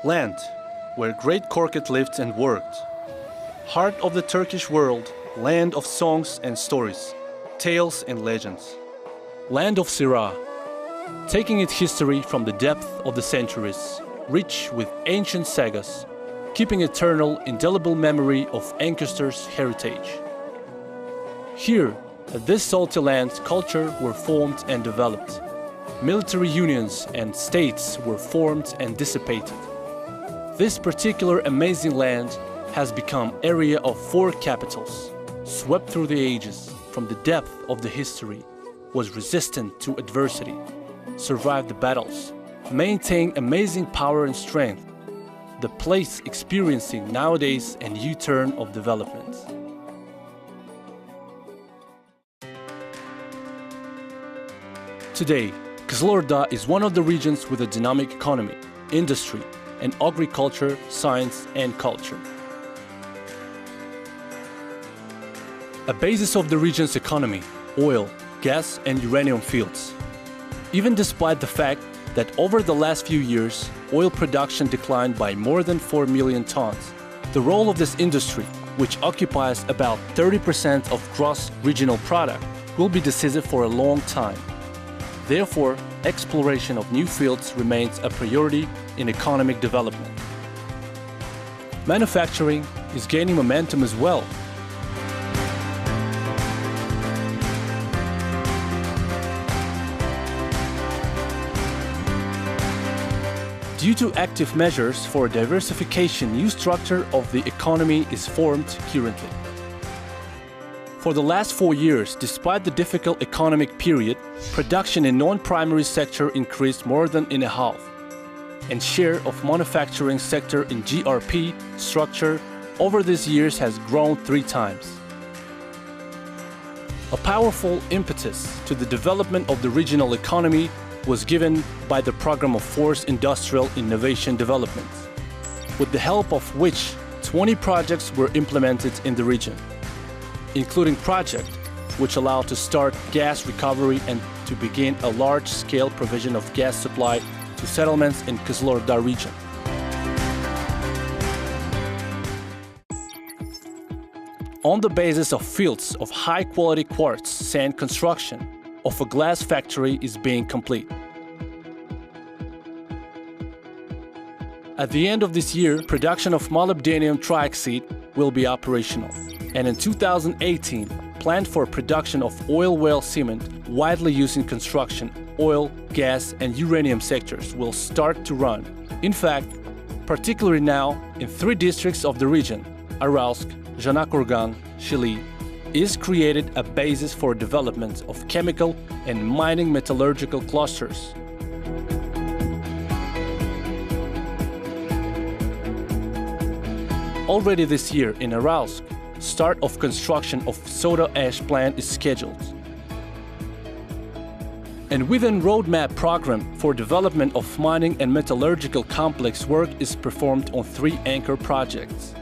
Land, where great Korkut lived and worked. Heart of the Turkish world, land of songs and stories, tales and legends. Land of Sira, taking its history from the depth of the centuries, rich with ancient sagas, keeping eternal, indelible memory of ancestors' heritage. Here, at this salty land, culture were formed and developed. Military unions and states were formed and dissipated. This particular amazing land has become area of 4 capitals, swept through the ages from the depth of the history, was resistant to adversity, survived the battles, maintained amazing power and strength, the place experiencing nowadays a new turn of development. Today, Kyzylorda is one of the regions with a dynamic economy, industry, and agriculture, science, and culture. A basis of the region's economy, oil, gas, and uranium fields. Even despite the fact that over the last few years, oil production declined by more than 4 million tons, the role of this industry, which occupies about 30% of gross regional product, will be decisive for a long time. Therefore, exploration of new fields remains a priority in economic development. Manufacturing is gaining momentum as well. Due to active measures for diversification, new structure of the economy is formed currently. For the last 4 years, despite the difficult economic period, production in non-primary sector increased more than in a half, and share of manufacturing sector in GRP structure over these years has grown 3 times. A powerful impetus to the development of the regional economy was given by the program of Forced Industrial Innovation Development, with the help of which 20 projects were implemented in the region, including projects which allow to start gas recovery and to begin a large-scale provision of gas supply to settlements in Kyzylorda region. On the basis of fields of high-quality quartz sand, construction of a glass factory is being complete. At the end of this year, production of molybdenum trioxide will be operational, and in 2018, planned for production of oil well cement, widely used in construction, oil, gas, and uranium sectors, will start to run. In fact, particularly now, in 3 districts of the region, Aralsk, Janakorgan, Shili, is created a basis for development of chemical and mining metallurgical clusters. Already this year in Aralsk, start of construction of soda ash plant is scheduled. And within roadmap program for development of mining and metallurgical complex, work is performed on 3 anchor projects.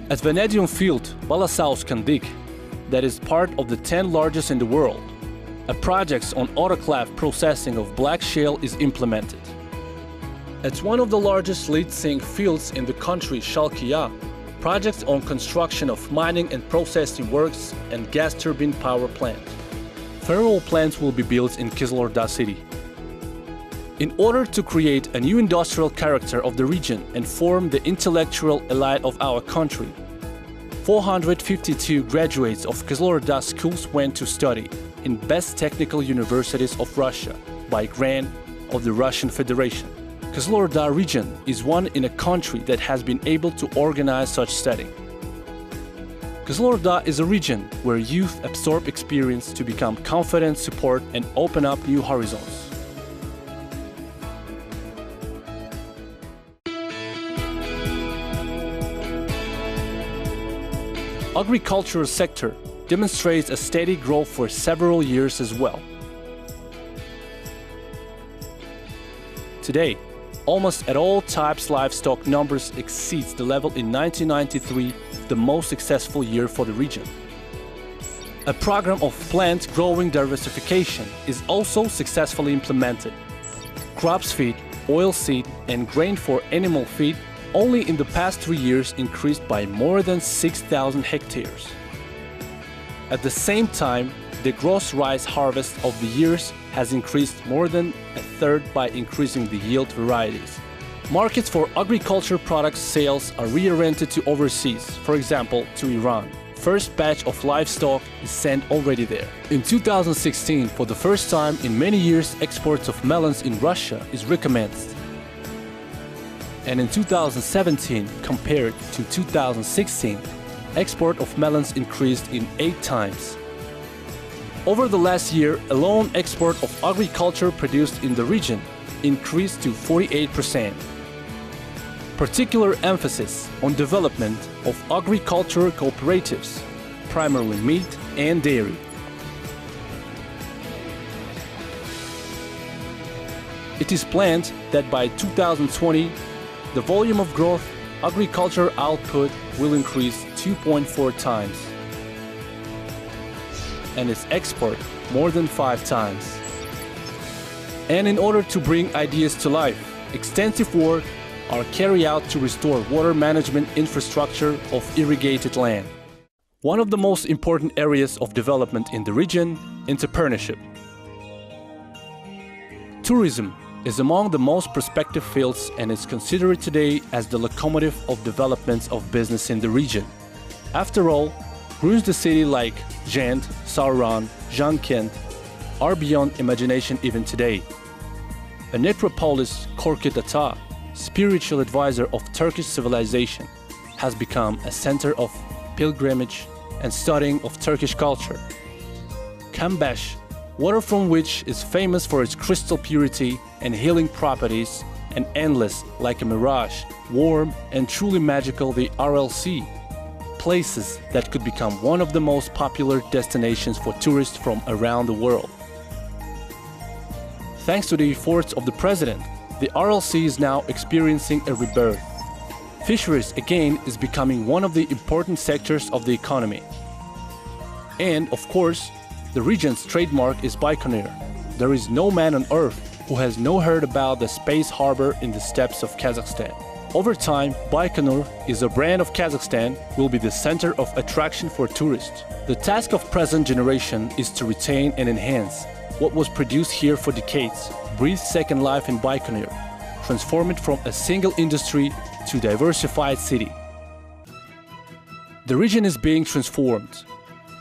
At vanadium field, Balasauskandik, that is part of the 10 largest in the world, a project on autoclave processing of black shale is implemented. At one of the largest lead zinc fields in the country, Shalkia, projects on construction of mining and processing works and gas turbine power plant. Thermal plants will be built in Kyzylorda city. In order to create a new industrial character of the region and form the intellectual elite of our country, 452 graduates of Kyzylorda schools went to study in best technical universities of Russia by grant of the Russian Federation. Kyzylorda region is one in a country that has been able to organize such study. Kyzylorda is a region where youth absorb experience to become confident, support, and open up new horizons. Agricultural sector demonstrates a steady growth for several years as well. Today, almost at all types livestock numbers exceeds the level in 1993, the most successful year for the region. A program of plant growing diversification is also successfully implemented. Crops feed oilseed, and grain for animal feed only in the past 3 years increased by more than 6,000 hectares. At the same time, the gross rice harvest of the years has increased more than a third by increasing the yield varieties. Markets for agriculture products sales are reoriented to overseas, for example, to Iran. First batch of livestock is sent already there. In 2016, for the first time in many years, exports of melons in Russia is recommenced. And in 2017, compared to 2016, export of melons increased in 8 times. Over the last year, alone export of agriculture produced in the region increased to 48%. Particular emphasis on development of agricultural cooperatives, primarily meat and dairy. It is planned that by 2020, the volume of growth agriculture output will increase 2.4 times and its export more than 5 times. And in order to bring ideas to life, extensive work are carried out to restore water management infrastructure of irrigated land. One of the most important areas of development in the region, entrepreneurship. Tourism is among the most prospective fields and is considered today as the locomotive of developments of business in the region. After all, ruins the city like Gent, Sauron, Jankent are beyond imagination even today. A necropolis, Korkut Ata, spiritual advisor of Turkish civilization, has become a center of pilgrimage and studying of Turkish culture. Kambash, water from which is famous for its crystal purity and healing properties, and endless like a mirage, warm and truly magical the Aral Sea. Places that could become one of the most popular destinations for tourists from around the world. Thanks to the efforts of the President, the Aral Sea is now experiencing a rebirth. Fisheries again is becoming one of the important sectors of the economy. And, of course, the region's trademark is Baikonur. There is no man on earth who has not heard about the space harbor in the steppes of Kazakhstan. Over time, Baikonur is a brand of Kazakhstan, will be the center of attraction for tourists. The task of present generation is to retain and enhance what was produced here for decades, breathe second life in Baikonur, transform it from a single industry to a diversified city. The region is being transformed.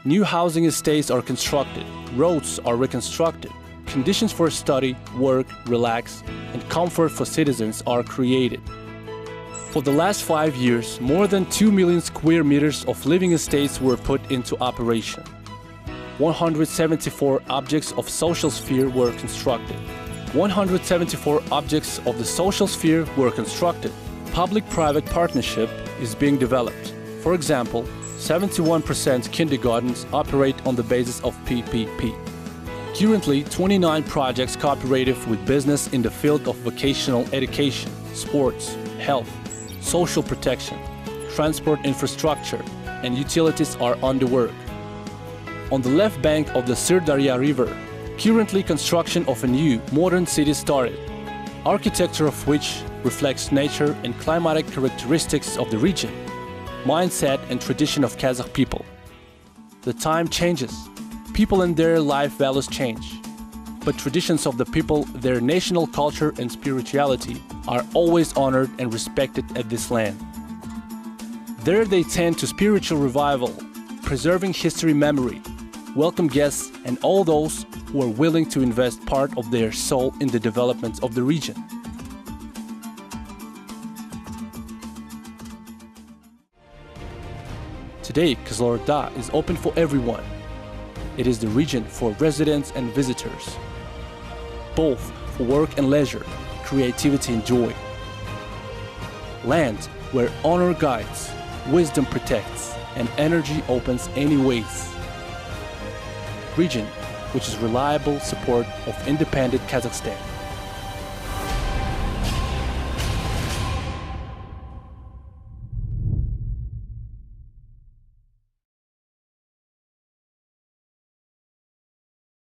New housing estates are constructed, roads are reconstructed, conditions for study, work, relax, and comfort for citizens are created. For the last 5 years, more than 2 million square meters of living estates were put into operation. 174 objects of social sphere were constructed. 174 objects of the social sphere were constructed. Public-private partnership is being developed. For example, 71% kindergartens operate on the basis of PPP. Currently, 29 projects cooperative with business in the field of vocational education, sports, health, social protection, transport infrastructure, and utilities are under work. On the left bank of the Sirdarya River, currently construction of a new, modern city started, architecture of which reflects nature and climatic characteristics of the region, mindset and tradition of Kazakh people. The time changes. People and their life values change. But traditions of the people, their national culture and spirituality are always honored and respected at this land. There they tend to spiritual revival, preserving history memory, welcome guests and all those who are willing to invest part of their soul in the development of the region. Today, Kyzylorda is open for everyone. It is the region for residents and visitors, both for work and leisure, creativity and joy. Land where honor guides, wisdom protects, and energy opens any ways. Region which is reliable support of independent Kazakhstan.